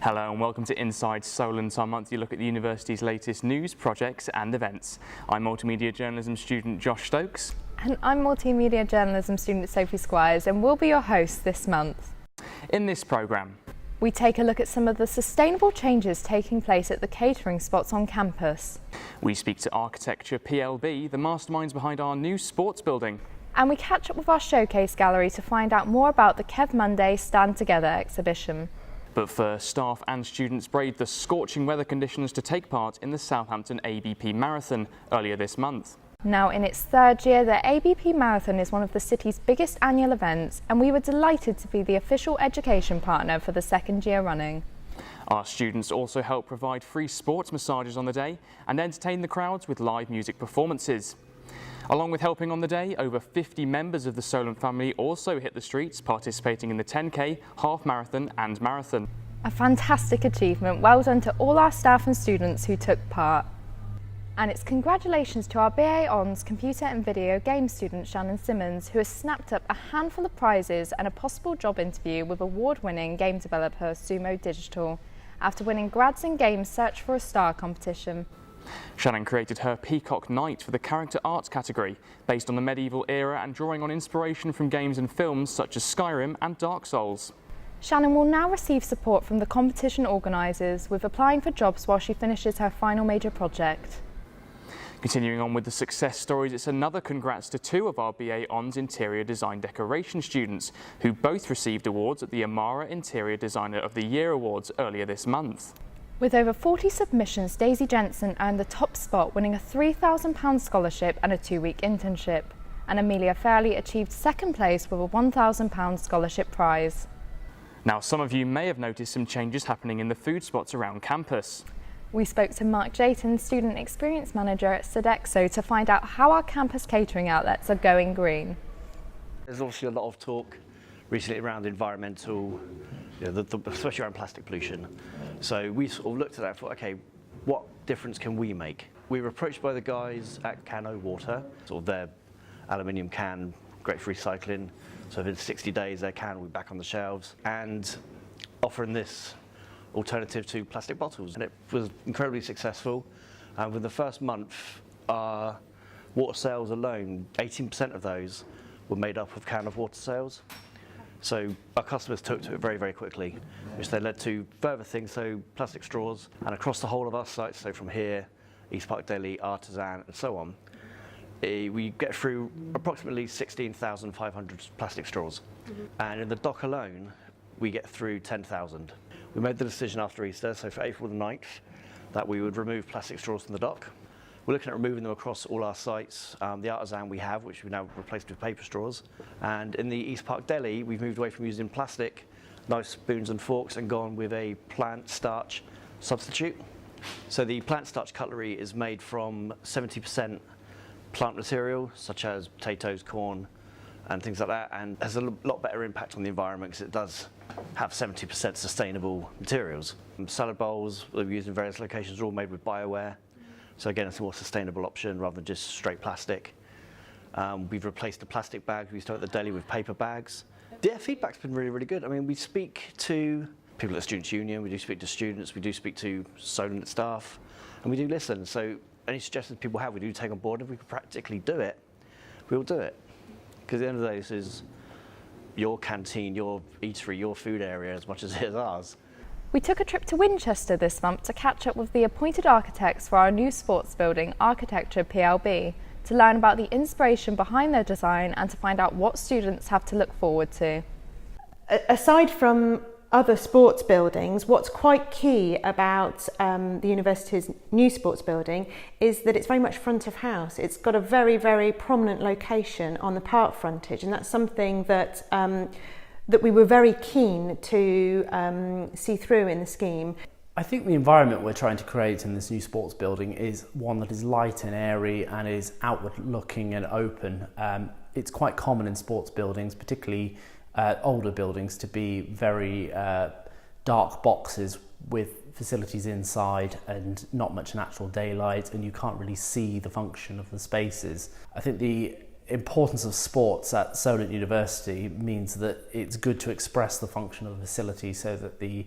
Hello and welcome to Inside Solent, our monthly look at the university's latest news, projects and events. I'm multimedia journalism student Josh Stokes. And I'm multimedia journalism student Sophie SQUIRES, and we'll be your hosts this month. In this programme, we take a look at some of the sustainable changes taking place at the catering spots on campus. We speak to Architecture PLB, the masterminds behind our new sports building. And we catch up with our showcase gallery to find out more about the Kev Monday Stand Together exhibition. But first, staff and students braved the scorching weather conditions to take part in the Southampton ABP Marathon earlier this month. Now in its third year, the ABP Marathon is one of the city's biggest annual events, and we were delighted to be the official education partner for the second year running. Our students also helped provide free sports massages on the day and entertain the crowds with live music performances. Along with helping on the day, over 50 members of the Solent family also hit the streets, participating in the 10K, half marathon and marathon. A fantastic achievement, well done to all our staff and students who took part. And it's congratulations to our BA Hons Computer and Video Game student Shannon Simmons, who has snapped up a handful of prizes and a possible job interview with award-winning game developer Sumo Digital, after winning Grads in Games Search for a Star competition. Shannon created her Peacock Knight for the character arts category, based on the medieval era and drawing on inspiration from games and films such as Skyrim and Dark Souls. Shannon will now receive support from the competition organisers, with applying for jobs while she finishes her final major project. Continuing on with the success stories, it's another congrats to two of our BA Hons Interior Design Decoration students, who both received awards at the Amara Interior Designer of the Year Awards earlier this month. With over 40 submissions, Daisy Jensen earned the top spot, winning a £3,000 scholarship and a 2-week internship, and Amelia Fairley achieved second place with a £1,000 scholarship prize. Now, some of you may have noticed some changes happening in the food spots around campus. We spoke to Mark Jayton, Student Experience Manager at Sodexo, to find out how our campus catering outlets are going green. There's obviously a lot of talk recently around environmental, especially around plastic pollution. So we sort of looked at that and thought, okay, what difference can we make? We were approached by the guys at Cano Water, sort of their aluminium can, great for recycling. So within 60 days, their can will be back on the shelves, and offering this alternative to plastic bottles. And it was incredibly successful. And within the first month, our water sales alone, 18% of those were made up of can of water sales. So our customers took to it very, very quickly, which then led to further things, so plastic straws, and across the whole of our sites, so from here, East Park Deli, Artisan, and so on, we get through approximately 16,500 plastic straws. And in the dock alone, we get through 10,000. We made the decision after Easter, so for April the 9th, that we would remove plastic straws from the dock. We're looking at removing them across all our sites. The Artisan we have, which we've now replaced with paper straws. And in the East Park Deli, we've moved away from using plastic, nice spoons and forks, and gone with a plant starch substitute. So the plant starch cutlery is made from 70% plant material, such as potatoes, corn, and things like that, and has a lot better impact on the environment because it does have 70% sustainable materials. Salad bowls that we use in various locations are all made with BioWare. So again, it's a more sustainable option rather than just straight plastic. We've replaced the plastic bags we used to at the deli with paper bags. Yeah, feedback's been really, really good. I mean, we speak to people at the Students' Union, we do speak to students, we do speak to Solent staff, and we do listen. So any suggestions people have, we do take on board. If we can practically do it, we'll do it. Because at the end of the day, this is your canteen, your eatery, your food area as much as it is ours. We took a trip to Winchester this month to catch up with the appointed architects for our new sports building, Architecture PLB, to learn about the inspiration behind their design and to find out what students have to look forward to. Aside from other sports buildings, what's quite key about the university's new sports building is that it's very much front of house. It's got a very, very prominent location on the park frontage, and that's something that that we were very keen to see through in the scheme. I think the environment we're trying to create in this new sports building is one that is light and airy and is outward looking and open. It's quite common in sports buildings, particularly older buildings, to be very dark boxes with facilities inside and not much natural daylight, and you can't really see the function of the spaces. I think the importance of sports at Solent University means that it's good to express the function of the facility so that the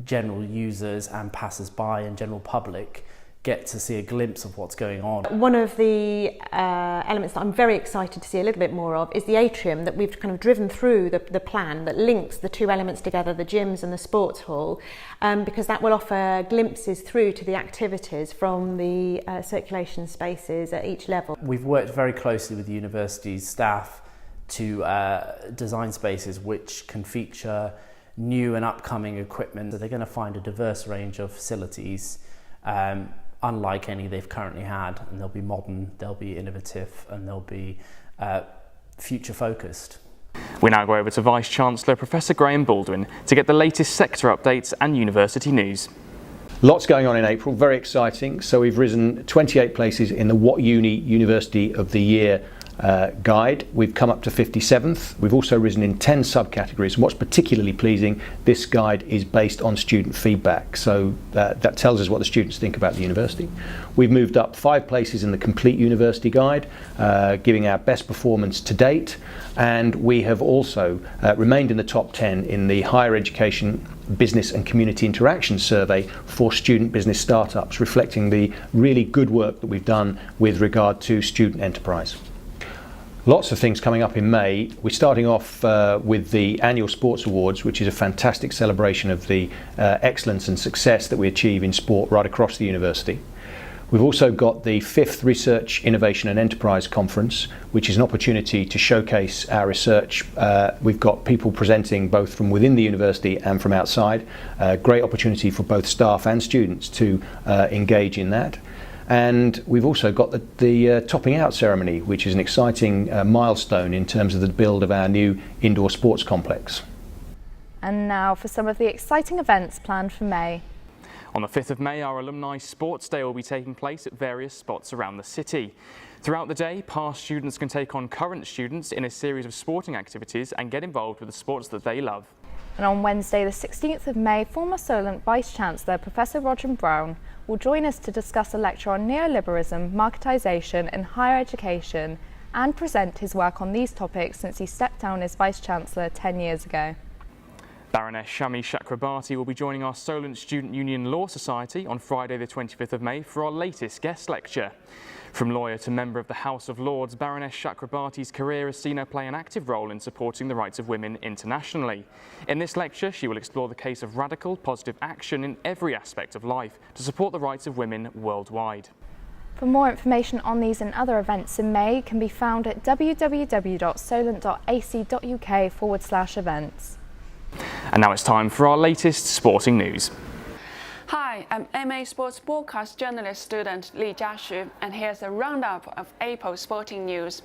general users and passers-by and general public get to see a glimpse of what's going on. One of the elements that I'm very excited to see a little bit more of is the atrium that we've kind of driven through the plan that links the two elements together, the gyms and the sports hall, because that will offer glimpses through to the activities from the circulation spaces at each level. We've worked very closely with the university's staff to design spaces which can feature new and upcoming equipment. So they're going to find a diverse range of facilities, unlike any they've currently had, and they'll be modern, they'll be innovative, and they'll be future focused. We now go over to Vice-Chancellor Professor Graham Baldwin to get the latest sector updates and university news. Lots going on in April, very exciting. So we've risen 28 places in the What Uni University of the Year guide. We've come up to 57th. We've also risen in 10 subcategories. And what's particularly pleasing, this guide is based on student feedback. So that tells us what the students think about the university. We've moved up 5 places in the Complete University Guide, giving our best performance to date. And we have also remained in the top 10 in the Higher Education Business and Community Interaction Survey for student business startups, reflecting the really good work that we've done with regard to student enterprise. Lots of things coming up in May. We're starting off with the annual Sports Awards, which is a fantastic celebration of the excellence and success that we achieve in sport right across the university. We've also got the 5th Research, Innovation and Enterprise Conference, which is an opportunity to showcase our research. We've got people presenting both from within the university and from outside. Great opportunity for both staff and students to engage in that. And we've also got the topping out ceremony, which is an exciting milestone in terms of the build of our new indoor sports complex. And now for some of the exciting events planned for May. On the 5th of May, our Alumni Sports Day will be taking place at various spots around the city. Throughout the day, past students can take on current students in a series of sporting activities and get involved with the sports that they love. And on Wednesday the 16th of May, former Solent Vice-Chancellor Professor Roger Brown will join us to discuss a lecture on neoliberalism, marketisation in higher education and present his work on these topics since he stepped down as Vice-Chancellor 10 years ago. Baroness Shami Chakrabarti will be joining our Solent Student Union Law Society on Friday the 25th of May for our latest guest lecture. From lawyer to member of the House of Lords, Baroness Chakrabarti's career has seen her play an active role in supporting the rights of women internationally. In this lecture, she will explore the case of radical, positive action in every aspect of life to support the rights of women worldwide. For more information on these and other events in May can be found at www.solent.ac.uk/events. And now it's time for our latest sporting news. Hi, I'm MA Sports Broadcast Journalist student LIJIA, and here's a roundup of April sporting news.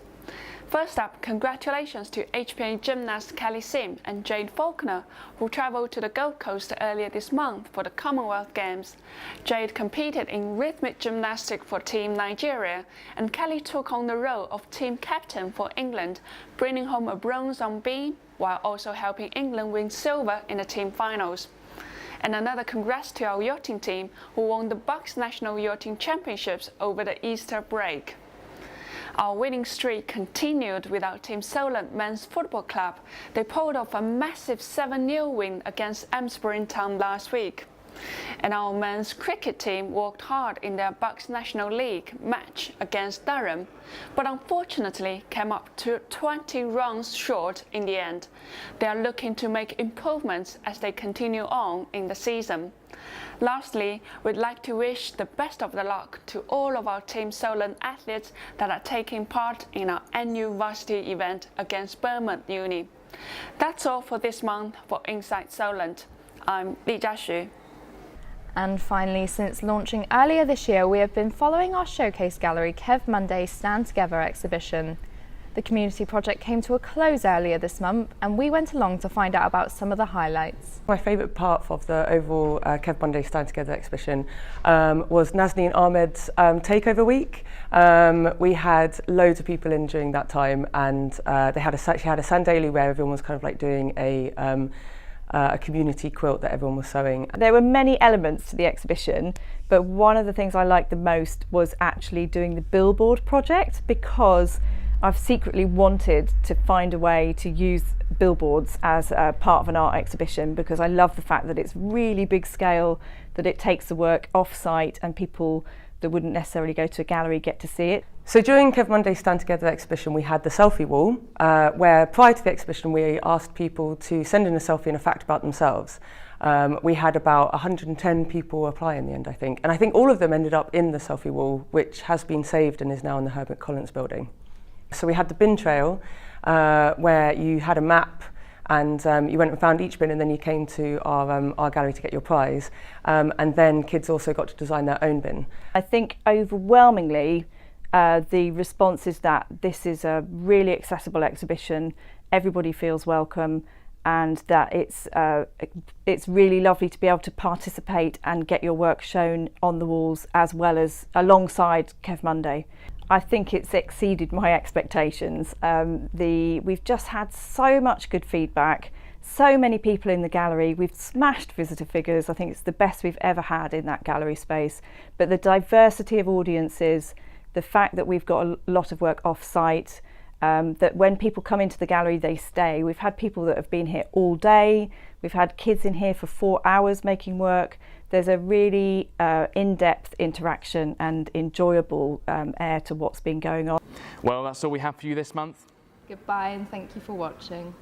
First up, congratulations to HPA gymnasts Kelly Sim and Jade Faulkner, who travelled to the Gold Coast earlier this month for the Commonwealth Games. Jade competed in rhythmic gymnastics for Team Nigeria, and Kelly took on the role of team captain for England, bringing home a bronze on beam, while also helping England win silver in the team finals. And another congrats to our yachting team, who won the Bucks National Yachting Championships over the Easter break. Our winning streak continued with our Team Solent Men's Football Club. They pulled off a massive 7-0 win against Amesbury Town last week. And our men's cricket team worked hard in their Bucks National League match against Durham, but unfortunately came up to 20 runs short in the end. They are looking to make improvements as they continue on in the season. Lastly, we'd like to wish the best of the luck to all of our Team Solent athletes that are taking part in our annual varsity event against Bournemouth Uni. That's all for this month for Inside Solent. I'm LIJIA. And finally, since launching earlier this year, we have been following our showcase gallery Kev Monday's Stand Together exhibition. The community project came to a close earlier this month, and we went along to find out about some of the highlights. My favourite part of the overall Kev Monday Stand Together exhibition was Nazneen Ahmed's takeover week. We had loads of people in during that time, and she had a Sandaily where everyone was kind of like doing a community quilt that everyone was sewing. There were many elements to the exhibition, but one of the things I liked the most was actually doing the billboard project, because I've secretly wanted to find a way to use billboards as a part of an art exhibition, because I love the fact that it's really big scale, that it takes the work off-site and people that wouldn't necessarily go to a gallery get to see it. So during Kev Monday's Stand Together exhibition, we had the selfie wall, where prior to the exhibition we asked people to send in a selfie and a fact about themselves. We had about 110 people apply in the end, I think. And I think all of them ended up in the selfie wall, which has been saved and is now in the Herbert Collins building. So we had the bin trail, where you had a map and you went and found each bin, and then you came to our gallery to get your prize. And then kids also got to design their own bin. I think overwhelmingly the response is that this is a really accessible exhibition, everybody feels welcome, and that it's really lovely to be able to participate and get your work shown on the walls as well as alongside Kev Monday. I think it's exceeded my expectations. We've just had so much good feedback, so many people in the gallery. We've smashed visitor figures. I think it's the best we've ever had in that gallery space. But the diversity of audiences, the fact that we've got a lot of work off-site, that when people come into the gallery they stay. We've had people that have been here all day. We've had kids in here for 4 hours making work. There's a really in-depth interaction and enjoyable air to what's been going on. Well, that's all we have for you this month. Goodbye and thank you for watching.